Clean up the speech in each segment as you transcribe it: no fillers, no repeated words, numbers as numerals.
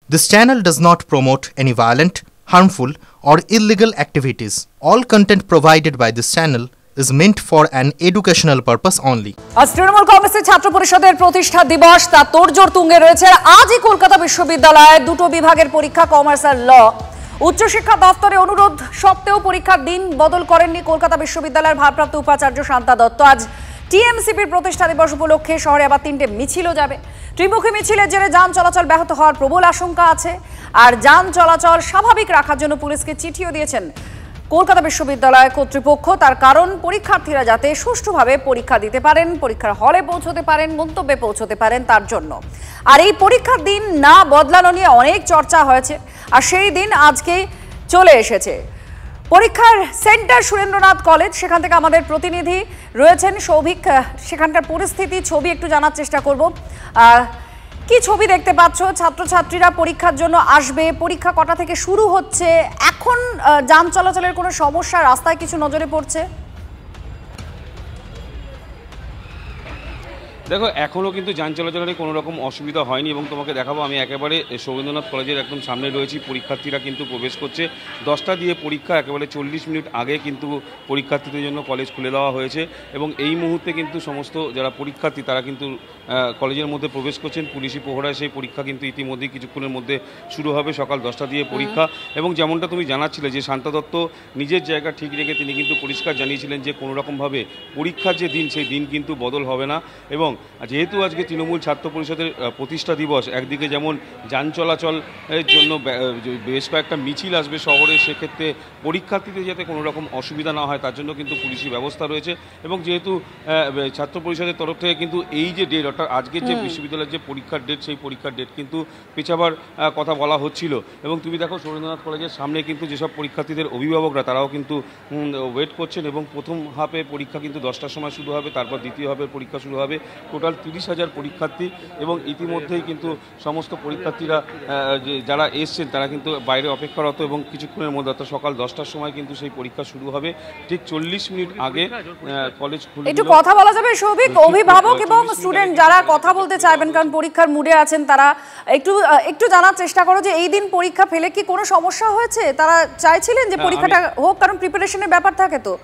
This channel does not promote any violent, harmful, or illegal activities. All content provided by this channel is meant for an educational purpose only. আজ তৃণমূল কংগ্রেসের ছাত্র পরিষদের প্রতিষ্ঠা দিবস তা তোড়জোড় তুঙ্গে রয়েছে। আজই কলকাতা বিশ্ববিদ্যালয়ে দুটো বিভাগের পরীক্ষা, কমার্স আর ল। উচ্চশিক্ষা দপ্তরের অনুরোধ সত্ত্বেও পরীক্ষার দিন বদল করেননি কলকাতা বিশ্ববিদ্যালয়ের ভারপ্রাপ্ত উপাচার্য শান্তা দত্ত। আজ টিএমসিপির প্রতিষ্ঠা দিবস উপলক্ষে শহরে আবার 3টে মিছিলও যাবে। ত্রিমুখী মিছিলের জেরে যান চলাচল ব্যাহত হওয়ার প্রবল আশঙ্কা আছে, আর যান চলাচল স্বাভাবিক রাখার জন্য পুলিশকে চিঠিও দিয়েছেন কলকাতা বিশ্ববিদ্যালয় কর্তৃপক্ষ। তার কারণ পরীক্ষার্থীরা যাতে সুষ্ঠুভাবে পরীক্ষা দিতে পারেন, পরীক্ষার হলে পৌঁছতে পারেন, গন্তব্যে পৌঁছতে পারেন তার জন্য। আর এই পরীক্ষার দিন না বদলানো নিয়ে অনেক চর্চা হয়েছে, আর সেই দিন আজকে চলে এসেছে। পরীক্ষার সেন্টার সুরেন্দ্রনাথ কলেজ, সেখান থেকে আমাদের প্রতিনিধি রয়েছেন সৌভিক। সেখানকার পরিস্থিতি ছবি একটু জানার চেষ্টা করব। কি ছবি দেখতে পাচ্ছ? ছাত্রছাত্রীরা পরীক্ষার জন্য আসবে, পরীক্ষা কটা থেকে শুরু হচ্ছে, এখন যান চলাচলের কোনো সমস্যা, রাস্তায় কিছু নজরে পড়ছে? দেখো, এখনও কিন্তু যান চলাচলের কোনো রকম অসুবিধা হয়নি এবং তোমাকে দেখাবো আমি একেবারে সৌরেন্দ্রনাথ কলেজের একদম সামনে রয়েছি। পরীক্ষার্থীরা কিন্তু প্রবেশ করছে 10টা দিয়ে পরীক্ষা, একেবারে 40 মিনিট আগে কিন্তু পরীক্ষার্থীদের জন্য কলেজ খুলে দেওয়া হয়েছে এবং এই মুহূর্তে কিন্তু সমস্ত যারা পরীক্ষার্থী তারা কিন্তু কলেজের মধ্যে প্রবেশ করছেন। পুলিশি প্রহরায় সেই পরীক্ষা কিন্তু ইতিমধ্যেই কিছুক্ষণের মধ্যে শুরু হবে। সকাল 10টা দিয়ে পরীক্ষা এবং যেমনটা তুমি জানাচ্ছিলে যে শান্তা দত্ত নিজের জায়গা ঠিক রেখে তিনি কিন্তু পরিষ্কার জানিয়েছিলেন যে কোনো রকমভাবে পরীক্ষার যে দিন সেই দিন কিন্তু বদল হবে না। এবং যেহেতু আজকে তৃণমূল ছাত্র পরিষদের প্রতিষ্ঠা দিবস, একদিকে যেমন যান চলাচলের জন্য বেশ কয়েকটা মিছিল আসবে শহরে, সেক্ষেত্রে পরীক্ষার্থীদের যাতে কোনো রকম অসুবিধা না হয় তার জন্য কিন্তু পুলিশি ব্যবস্থা রয়েছে। এবং যেহেতু ছাত্র পরিষদের তরফ থেকে কিন্তু এই যে ডেট, অর্থাৎ আজকের যে বিশ্ববিদ্যালয়ের যে পরীক্ষার ডেট, সেই পরীক্ষার ডেট কিন্তু পেছাবার কথা বলা হচ্ছিল। এবং তুমি দেখো সুরেন্দ্রনাথ কলেজের সামনে কিন্তু যেসব পরীক্ষার্থীদের অভিভাবকরা তারাও কিন্তু ওয়েট করছেন এবং প্রথম হাফে পরীক্ষা কিন্তু 10টার সময় শুরু হবে, তারপর দ্বিতীয় হাফের পরীক্ষা শুরু হবে। টোটাল 30,000 পরীক্ষার্থী এবং ইতিমধ্যেই কিন্তু সমস্ত পরীক্ষার্থীরা যারা এসছেন তারা কিন্তু বাইরে অপেক্ষারত এবং কিছুক্ষণের মধ্যে অর্থাৎ সকাল 10টার সময় কিন্তু সেই পরীক্ষা শুরু হবে। ঠিক 40 মিনিট আগে কলেজ খুলে। একটু কথা বলা যাবে সৌভিক? অভিভাবক এবং স্টুডেন্ট যারা কথা বলতে চাইবেন, কারণ পরীক্ষার মুডে আছেন, তারা একটু জানার চেষ্টা করো যে এই দিন পরীক্ষা ফেলে কি কোনো সমস্যা হয়েছে? তারা চাইছিলেন যে পরীক্ষাটা হোক, কারণ প্রিপারেশনের ব্যাপার থাকে তো।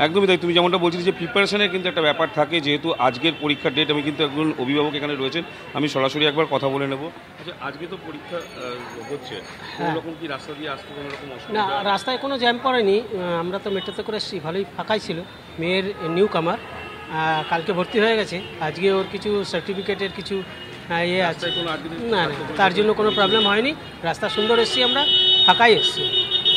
একদমই তাই, তুমি যেমনটা বলছিলে যে প্রিপারেশনের কিন্তু একটা ব্যাপার থাকে। যেহেতু আজকের পরীক্ষার ডেট, আমি কিন্তু একজন অভিভাবক এখানে রয়েছেন, আমি সরাসরি একবার কথা বলে নেব। আচ্ছা, আজকে তো পরীক্ষা হচ্ছে, কোনো রকম কি রাস্তা দিয়ে আসতে কোনো রকম অসুবিধা? না, রাস্তায় কোনো জ্যাম পড়েনি। আমরা তো মেট্রোতে করে এসেছি, ভালোই ফাঁকাই ছিল। মেয়ের নিউ কামার কালকে ভর্তি হয়ে গেছে, আজকে ওর কিছু সার্টিফিকেটের কিছু ইয়ে আছে, না তার জন্য কোনো প্রবলেম হয়নি। রাস্তা সুন্দর এসেছি, আমরা ফাঁকাই এসেছি।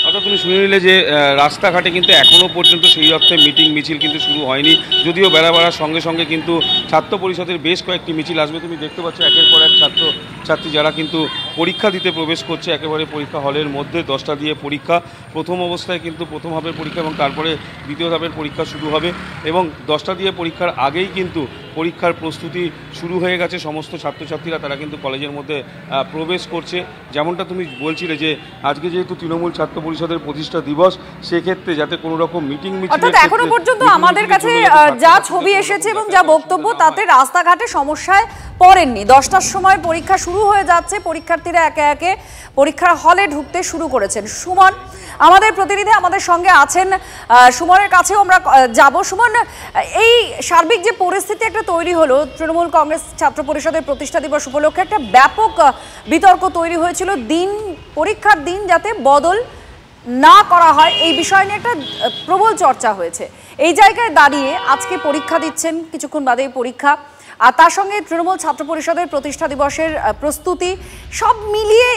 অর্থাৎ তুমি শুনে নিলে যে রাস্তাঘাটে কিন্তু এখনও পর্যন্ত সেই অর্থে মিটিং মিছিল কিন্তু শুরু হয়নি, যদিও বেলা বাড়ার সঙ্গে সঙ্গে কিন্তু ছাত্র পরিষদের বেশ কয়েকটি মিছিল আসবে। তুমি দেখতে পাচ্ছ একের পর এক ছাত্রছাত্রী যারা কিন্তু পরীক্ষা দিতে প্রবেশ করছে একেবারে পরীক্ষা হলের মধ্যে। 10টা দিয়ে পরীক্ষা, প্রথম অবস্থায় কিন্তু প্রথম ধাপের পরীক্ষা এবং তারপরে দ্বিতীয় ধাপের পরীক্ষা শুরু হবে এবং 10টা দিয়ে পরীক্ষার আগেই কিন্তু পরীক্ষার প্রস্তুতি শুরু হয়ে গেছে। সমস্ত ছাত্রছাত্রীরা তারা কিন্তু কলেজের মধ্যে প্রবেশ করছে। যেমনটা তুমি বলছিলে যে আজকে যেহেতু তৃণমূল ছাত্র পরিষদের প্রতিষ্ঠা দিবস, সেক্ষেত্রে যাতে কোনো রকম মিটিং মিছিল, অর্থাৎ এখনো পর্যন্ত আমাদের কাছে যা ছবি এসেছে এবং যা বক্তব্য, তাতে রাস্তাঘাটে সমস্যায় পড়েননি। 10টার সময় পরীক্ষা শুরু হয়ে যাচ্ছে, পরীক্ষার্থীরা একে একে পরীক্ষার হলে ঢুকতে শুরু করেছেন। সুমন আমাদের প্রতিনিধি আমাদের সঙ্গে আছেন, সুমনের কাছেও আমরা যাব। সুমন, এই সার্বিক যে পরিস্থিতি একটা তৈরি হলো তৃণমূল কংগ্রেস ছাত্র পরিষদের প্রতিষ্ঠা দিবস উপলক্ষে, একটা ব্যাপক বিতর্ক তৈরি হয়েছিল দিন, পরীক্ষার দিন যাতে বদল না করা হয়, এই বিষয় নিয়ে একটা প্রবল চর্চা হয়েছে। এই জায়গায় দাঁড়িয়ে আজকে পরীক্ষা দিচ্ছেন, কিছুক্ষণ বাদেই পরীক্ষা, আর তার সঙ্গে তৃণমূল ছাত্র পরিষদের প্রতিষ্ঠা দিবসের প্রস্তুতি, সব মিলিয়ে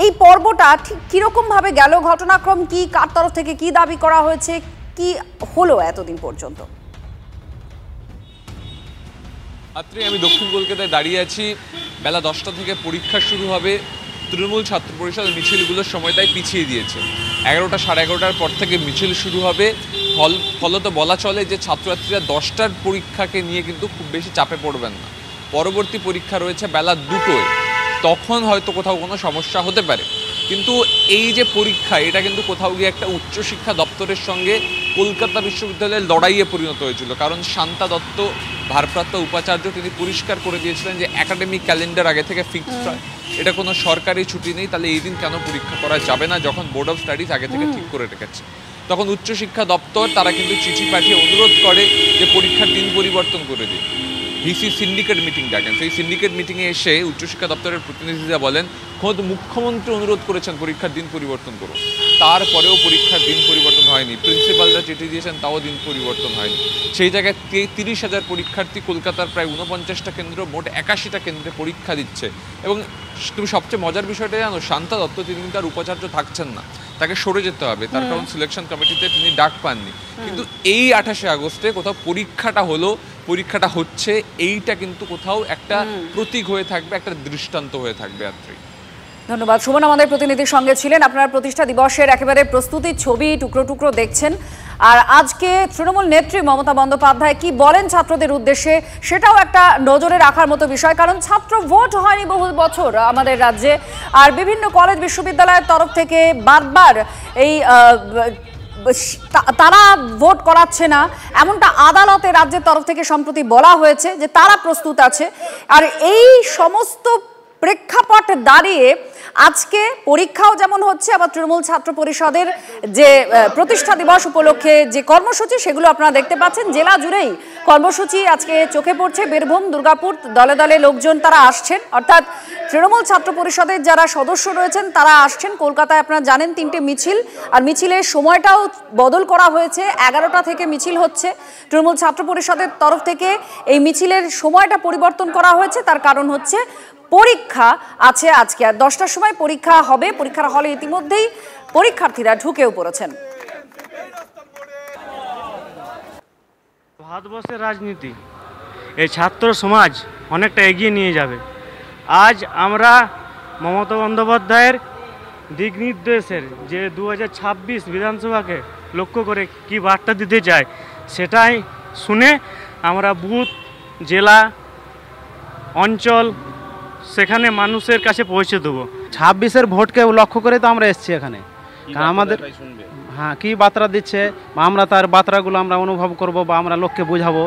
এই পর্বটা ঠিক কীরকমভাবে গেল? ঘটনাক্রম কি, কার তরফ থেকে কি দাবি করা হয়েছে, কি হলো এতদিন পর্যন্ত? আমি দক্ষিণ কলকাতায় দাঁড়িয়ে আছি। বেলা 10টা থেকে পরীক্ষা শুরু হবে। তৃণমূল ছাত্র পরিষদ মিছিলগুলোর সময়টাই পিছিয়ে দিয়েছে। 11টা সাড়ে 11টার পর থেকে মিছিল শুরু হবে। ফলত বলা চলে যে ছাত্রছাত্রীরা 10টার পরীক্ষাকে নিয়ে কিন্তু খুব বেশি চাপে পড়বেন না। পরবর্তী পরীক্ষা রয়েছে বেলা 2টোয়, তখন হয়তো কোথাও কোনো সমস্যা হতে পারে। কিন্তু এই যে পরীক্ষা, এটা কিন্তু কোথাও গিয়ে একটা উচ্চশিক্ষা দপ্তরের সঙ্গে কলকাতা বিশ্ববিদ্যালয়ের লড়াইয়ে পরিণত হয়েছিল। কারণ শান্তা দত্ত ভারপ্রাপ্ত উপাচার্য তিনি পরিষ্কার করে দিয়েছিলেন যে একাডেমিক ক্যালেন্ডার আগে থেকে ফিক্সড হয়, এটা কোনো সরকারি ছুটি নেই, তাহলে এই দিন কেন পরীক্ষা করা যাবে না, যখন বোর্ড অফ স্টাডিজ আগে থেকে ঠিক করে রেখেছে। তখন উচ্চশিক্ষা দপ্তর তারা কিন্তু চিঠি পাঠিয়ে অনুরোধ করে যে পরীক্ষার দিন পরিবর্তন করে দিন। ভিসি সিন্ডিকেট মিটিং ডাকেন, সেই সিন্ডিকেট মিটিংয়ে এসে উচ্চশিক্ষা দপ্তরের প্রতিনিধিরা বলেন খোদ মুখ্যমন্ত্রী অনুরোধ করেছেন পরীক্ষার দিন পরিবর্তন করুন, তারপরেও পরীক্ষার দিন পরিবর্তন হয়নি। প্রিন্সিপালরা চিঠি দিয়েছেন, তাও দিন পরিবর্তন হয়নি। সেই জায়গায় 30,000 পরীক্ষার্থী কলকাতার প্রায় 49টা কেন্দ্র, মোট 81টা কেন্দ্রে পরীক্ষা দিচ্ছে। এবং তুমি সবচেয়ে মজার বিষয়টা জানো, শান্তা দত্ত তিনি কিন্তু আর উপাচার্য থাকছেন না, তাকে সরে যেতে হবে, তার কারণ সিলেকশন কমিটিতে তিনি ডাক পাননি। কিন্তু এই 28শে আগস্টে কোথাও পরীক্ষাটা হলো, পরীক্ষাটা হচ্ছে, এইটা কিন্তু কোথাও একটা প্রতীক হয়ে থাকবে, একটা দৃষ্টান্ত হয়ে থাকবে। ধন্যবাদ সুমন, আমাদের প্রতিনিধির সঙ্গে ছিলেন। আপনারা প্রতিষ্ঠা দিবসের একেবারে প্রস্তুতির ছবি টুকরো টুকরো দেখছেন। আর আজকে তৃণমূল নেত্রী মমতা বন্দ্যোপাধ্যায় কি বলেন ছাত্রদের উদ্দেশ্যে, সেটাও একটা নজরে রাখার মতো বিষয়। কারণ ছাত্র ভোট হয়নি বহু বছর আমাদের রাজ্যে, আর বিভিন্ন কলেজ বিশ্ববিদ্যালয়ের তরফ থেকে বারবার এই তারা ভোট করাচ্ছে না, এমনটা আদালতে রাজ্যের তরফ থেকে সম্প্রতি বলা হয়েছে যে তারা প্রস্তুত আছে। আর এই সমস্ত প্রেক্ষাপট দাঁড়িয়ে আজকে পরীক্ষাও যেমন হচ্ছে, আবার তৃণমূল ছাত্র পরিষদের যে প্রতিষ্ঠা দিবস উপলক্ষে যে কর্মসূচি, সেগুলো আপনারা দেখতে পাচ্ছেন। জেলা জুড়েই কর্মসূচি আজকে চোখে পড়ছে। বীরভূম, দুর্গাপুর, দলে দলে লোকজন তারা আসছেন, অর্থাৎ তৃণমূল ছাত্র পরিষদের যারা সদস্য রয়েছেন তারা আসছেন। কলকাতায় আপনারা জানেন 3টে মিছিল, আর মিছিলের সময়টাও বদল করা হয়েছে। 11টা থেকে মিছিল হচ্ছে। তৃণমূল ছাত্র পরিষদের তরফ থেকে এই মিছিলের সময়টা পরিবর্তন করা হয়েছে, তার কারণ হচ্ছে পরীক্ষা আছে আজকে, আর 10টার সময় পরীক্ষা হবে। পরীক্ষার হলে ইতিমধ্যেই পরীক্ষার্থীরা ঢুকেও পড়েছেন। ভারতবর্ষের রাজনীতি এই ছাত্র সমাজ অনেকটা এগিয়ে নিয়ে যাবে। আজ আমরা মমতা বন্দ্যোপাধ্যায়ের দিক নির্দেশের যে 2026 বিধানসভাকে লক্ষ্য করে কি বার্তা দিতে চায়, সেটাই শুনে আমরা বুথ, জেলা, অঞ্চল সেখানে মানুষের কাছে পৌঁছে দেবো। 26-এর ভোটকে লক্ষ্য করে তো আমরা এসেছি এখানে। কারণ আমাদের কি বার্তা দিচ্ছে, বা আমরা তার বার্তাগুলো আমরা অনুভব করব, বা আমরা লোককে বোঝাবো।